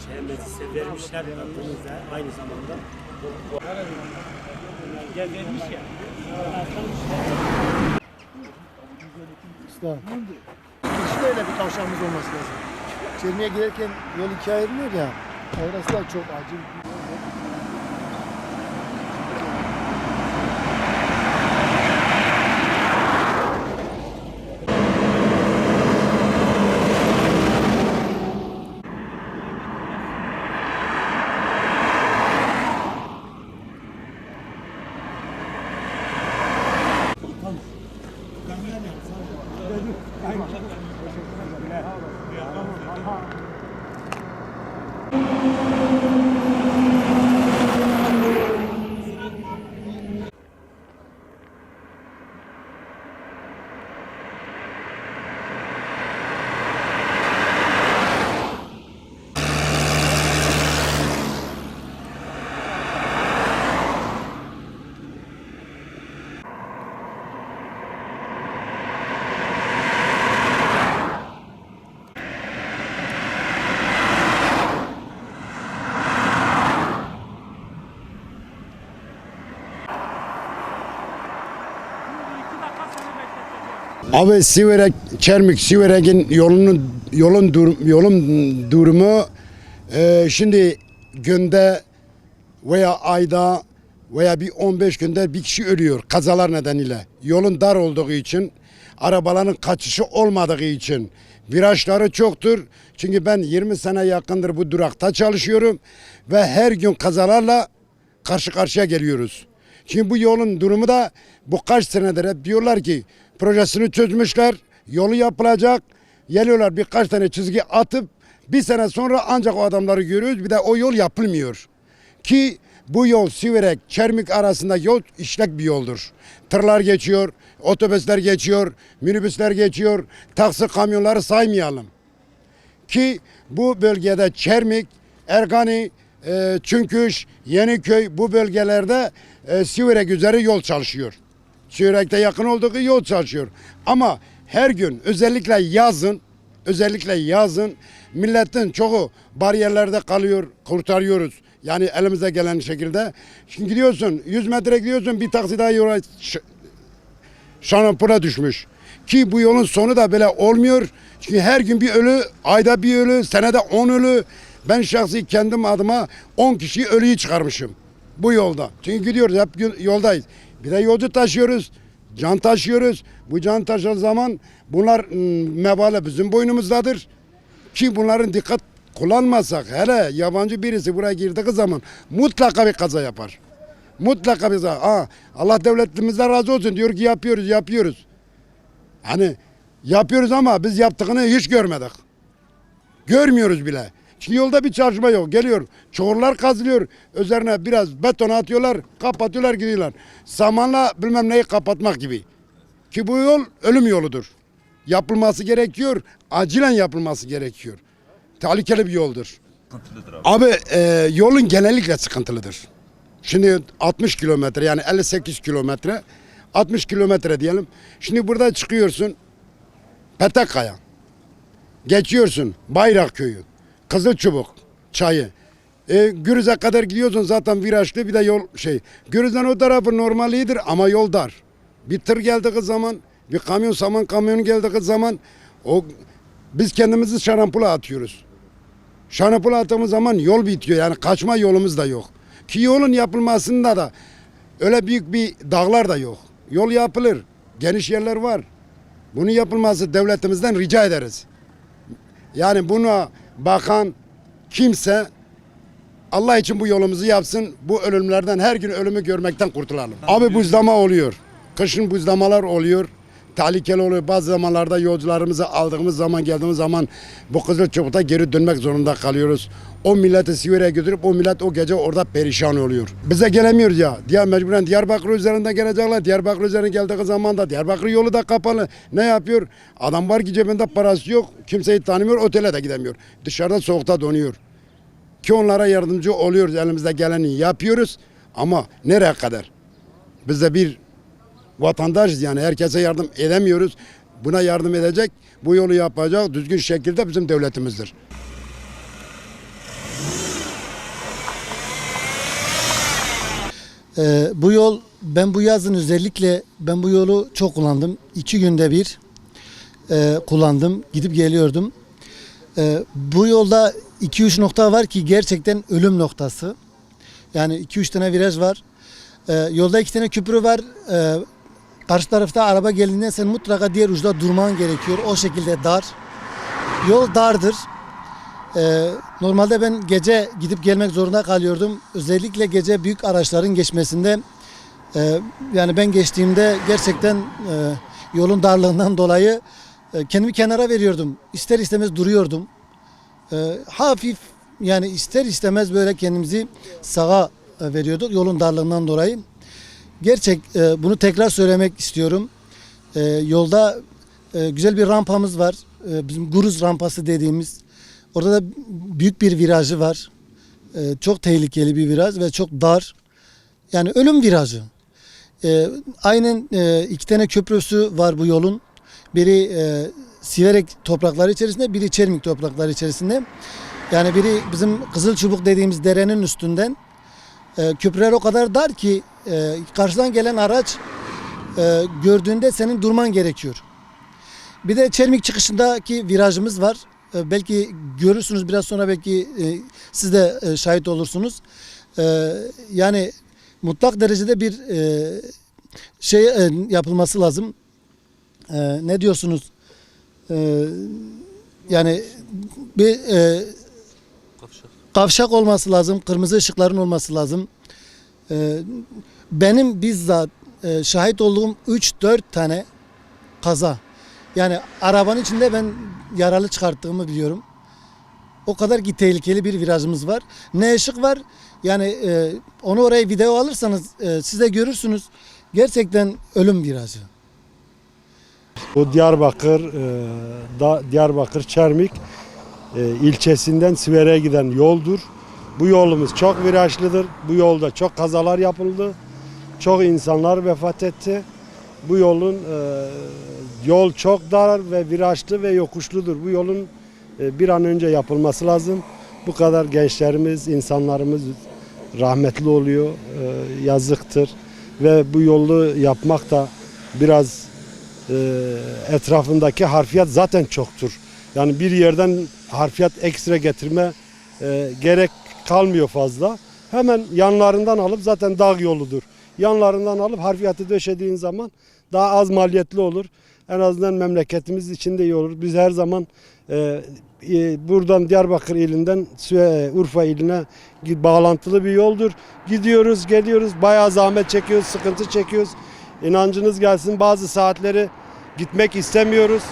şehir meclise vermişler. Baktığımız da aynı zamanda gel vermiş ya. Usta. Şöyle bir kavşağımız olması lazım. Çelmi'ye giderken yol ikiye ayrılıyor ya. Orası da çok acil. Abi Siverek, Çermik, Siverek'in yolun durumu şimdi günde veya ayda veya bir 15 günde bir kişi ölüyor kazalar nedeniyle. Yolun dar olduğu için, arabaların kaçışı olmadığı için, virajları çoktur. Çünkü ben 20 sene yakındır bu durakta çalışıyorum ve her gün kazalarla karşı karşıya geliyoruz. Şimdi bu yolun durumu da bu kaç senedir hep diyorlar ki projesini çözmüşler, yolu yapılacak. Geliyorlar birkaç tane çizgi atıp bir sene sonra ancak o adamları görüyoruz. Bir de o yol yapılmıyor. Ki bu yol Siverek, Çermik arasında yol işlek bir yoldur. Tırlar geçiyor, otobüsler geçiyor, minibüsler geçiyor, taksi kamyonları saymayalım. Ki bu bölgede Çermik, Ergani, Çünküş, Yeniköy bu bölgelerde Siverek üzeri yol çalışıyor. Siverek'te yakın olduğu yol çalışıyor. Ama her gün özellikle yazın milletin çoğu bariyerlerde kalıyor, kurtarıyoruz. Yani elimize gelen şekilde. Şimdi gidiyorsun 100 metre gidiyorsun bir taksi daha yola şanapura düşmüş. Ki bu yolun sonu da böyle olmuyor. Çünkü her gün bir ölü, ayda bir ölü, senede 10 ölü. Ben şahsi kendim adıma 10 kişi ölüyü çıkarmışım bu yolda. Çünkü gidiyoruz hep yoldayız. Bir de yolcu taşıyoruz, can taşıyoruz. Bu can taşıdığı zaman bunlar mebale bizim boynumuzdadır. Ki bunların dikkat kullanmazsak hele yabancı birisi buraya girdiği zaman mutlaka bir kaza yapar. Mutlaka bir kaza. Allah devletimizden razı olsun diyor ki yapıyoruz. Hani yapıyoruz ama biz yaptığını hiç görmedik. Görmüyoruz bile. Çünkü yolda bir çalışma yok. Geliyor, çukurlar kazılıyor. Üzerine biraz beton atıyorlar, kapatıyorlar gidiyorlar. Samanla bilmem neyi kapatmak gibi. Ki bu yol ölüm yoludur. Yapılması gerekiyor, acilen yapılması gerekiyor. Tehlikeli bir yoldur. Abi yolun genellikle sıkıntılıdır. Şimdi 60 kilometre yani 58 kilometre, 60 kilometre diyelim. Şimdi burada çıkıyorsun, Petekkaya. Geçiyorsun Bayrak Köyü. Kızılçubuk çayı. Gürüz'e kadar gidiyorsun zaten virajlı bir de yol Gürüz'den o tarafı normal iyidir ama yol dar. Bir tır geldiği zaman, bir kamyon saman kamyonu geldiği zaman biz kendimizi şarampula atıyoruz. Şarampula attığımız zaman yol bitiyor yani kaçma yolumuz da yok. Ki yolun yapılmasında da öyle büyük bir dağlar da yok. Yol yapılır. Geniş yerler var. Bunun yapılması devletimizden rica ederiz. Yani buna bakan kimse Allah için bu yolumuzu yapsın. Bu ölümlerden her gün ölümü görmekten kurtulalım. Abi buzlama oluyor. Kışın buzlamalar oluyor. Tehlikeli oluyor. Bazı zamanlarda yolcularımızı geldiğimiz zaman bu Kızılçubuk'ta geri dönmek zorunda kalıyoruz. O milleti Siverek'e götürüp o millet o gece orada perişan oluyor. Bize gelemiyoruz ya. Mecburen Diyarbakır üzerinden gelecekler. Diyarbakır üzerinden geldiği zaman da Diyarbakır yolu da kapalı. Ne yapıyor? Adam var ki cebinde parası yok. Kimseyi tanımıyor. Otele de gidemiyor. Dışarıda soğukta donuyor. Ki onlara yardımcı oluyoruz. Elimizde geleni yapıyoruz. Ama nereye kadar? Biz de bir vatandaşız yani herkese yardım edemiyoruz. Buna yardım edecek, bu yolu yapacak düzgün şekilde bizim devletimizdir. Bu yol, ben bu yazın özellikle ben bu yolu çok kullandım. 2 günde bir kullandım. Gidip geliyordum. Bu yolda 2-3 nokta var ki gerçekten ölüm noktası. Yani 2-3 tane viraj var. Yolda 2 tane köprü var. Karşı tarafta araba geldiğinde sen mutlaka diğer uçta durman gerekiyor. O şekilde dar. Yol dardır. Normalde ben gece gidip gelmek zorunda kalıyordum. Özellikle gece büyük araçların geçmesinde yani ben geçtiğimde gerçekten yolun darlığından dolayı kendimi kenara veriyordum. İster istemez duruyordum. Hafif yani ister istemez böyle kendimizi sağa veriyorduk yolun darlığından dolayı. Bunu tekrar söylemek istiyorum. Yolda güzel bir rampamız var. Bizim Guruz rampası dediğimiz. Orada da büyük bir virajı var. Çok tehlikeli bir viraj ve çok dar. Yani ölüm virajı. Aynen 2 tane köprüsü var bu yolun. Biri Siverek toprakları içerisinde, biri Çelmik toprakları içerisinde. Yani biri bizim Kızılçubuk dediğimiz derenin üstünden. Köprüler o kadar dar ki karşıdan gelen araç gördüğünde senin durman gerekiyor. Bir de Çelmik çıkışındaki virajımız var. Belki görürsünüz biraz sonra, belki siz de şahit olursunuz. Yani mutlak derecede bir şey yapılması lazım. Ne diyorsunuz? Yani bir kavşak olması lazım. Kırmızı ışıkların olması lazım. Benim bizzat şahit olduğum 3-4 tane kaza. Yani arabanın içinde ben yaralı çıkarttığımı biliyorum. O kadar ki tehlikeli bir virajımız var. Ne ışık var. Yani onu oraya video alırsanız siz de görürsünüz. Gerçekten ölüm virajı. Bu Diyarbakır Çermik ilçesinden Siverek'e giden yoldur. Bu yolumuz çok virajlıdır. Bu yolda çok kazalar yapıldı. Çok insanlar vefat etti. Bu yol çok dar ve virajlı ve yokuşludur. Bu yolun bir an önce yapılması lazım. Bu kadar gençlerimiz, insanlarımız rahmetli oluyor. Yazıktır. Ve bu yolu yapmak da biraz etrafındaki harfiyat zaten çoktur. Yani bir yerden harfiyat ekstra getirme gerek kalmıyor fazla. Hemen yanlarından alıp, zaten dağ yoludur. Yanlarından alıp harfiyatı döşediğin zaman daha az maliyetli olur. En azından memleketimiz için de iyi olur. Biz her zaman buradan Diyarbakır ilinden Urfa iline bağlantılı bir yoldur. Gidiyoruz, geliyoruz, bayağı zahmet çekiyoruz, sıkıntı çekiyoruz. İnancınız gelsin, bazı saatleri gitmek istemiyoruz.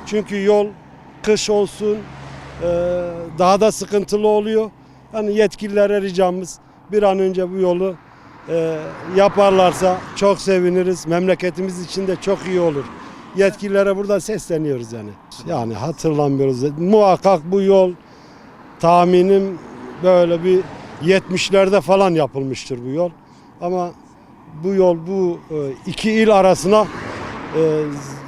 Çünkü yol kış olsun daha da sıkıntılı oluyor. Yani yetkililere ricamız bir an önce bu yolu yaparlarsa çok seviniriz. Memleketimiz için de çok iyi olur. Yetkililere buradan sesleniyoruz yani. Yani hatırlamıyoruz. Muhakkak bu yol tahminim böyle bir 70'lerde falan yapılmıştır bu yol. Ama bu yol bu iki il arasına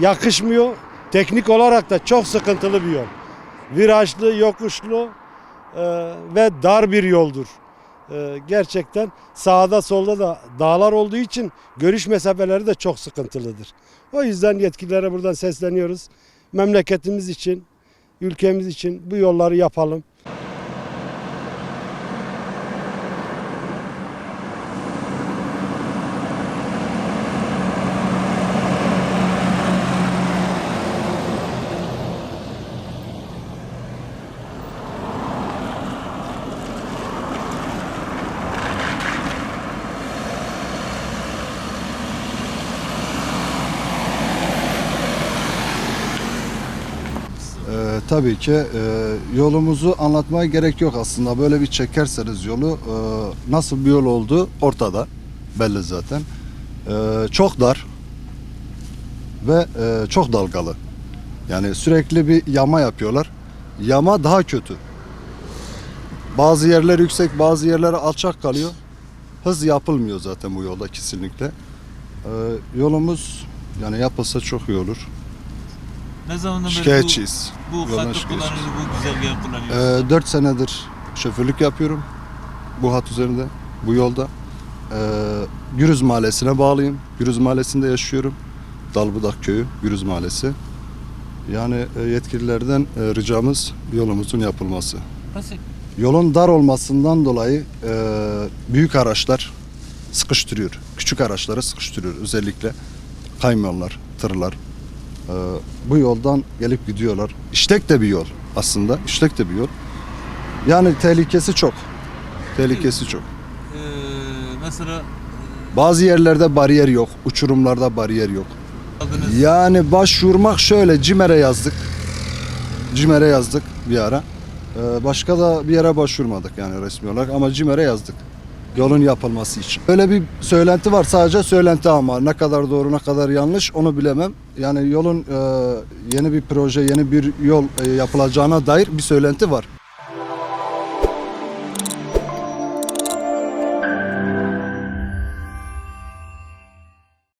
yakışmıyor. Teknik olarak da çok sıkıntılı bir yol. Virajlı, yokuşlu ve dar bir yoldur. Gerçekten sağda solda da dağlar olduğu için görüş mesafeleri de çok sıkıntılıdır. O yüzden yetkililere buradan sesleniyoruz. Memleketimiz için, ülkemiz için bu yolları yapalım. Tabii ki yolumuzu anlatmaya gerek yok aslında. Böyle bir çekerseniz yolu nasıl bir yol olduğu ortada, belli zaten. Çok dar ve çok dalgalı. Yani sürekli bir yama yapıyorlar. Yama daha kötü. Bazı yerler yüksek, bazı yerler alçak kalıyor. Hız yapılmıyor zaten bu yolda kesinlikle. Yolumuz yani yapılsa çok iyi olur. Ne zamandan beri Şikayetçiyiz. bu hattı kullanıyoruz, bu güzergahı kullanıyoruz? 4 senedir şoförlük yapıyorum bu hat üzerinde, bu yolda. Gürüz Mahallesi'ne bağlıyım. Gürüz Mahallesi'nde yaşıyorum. Dalbudak Köyü, Gürüz Mahallesi. Yani yetkililerden ricamız yolumuzun yapılması. Nasıl? Yolun dar olmasından dolayı büyük araçlar sıkıştırıyor. Küçük araçları sıkıştırıyor. Özellikle kamyonlar, tırlar. Bu yoldan gelip gidiyorlar. İşlek de bir yol aslında. İşlek de bir yol. Yani tehlikesi çok. Tehlikesi çok. Mesela Bazı yerlerde bariyer yok. Uçurumlarda bariyer yok. adınız Yani başvurmak şöyle CİMER'e yazdık. CİMER'e yazdık bir ara. Başka da bir yere başvurmadık yani resmi olarak ama CİMER'e yazdık. Yolun yapılması için. Öyle bir söylenti var, sadece söylenti ama ne kadar doğru ne kadar yanlış onu bilemem. Yani yolun yeni bir proje, yeni bir yol yapılacağına dair bir söylenti var.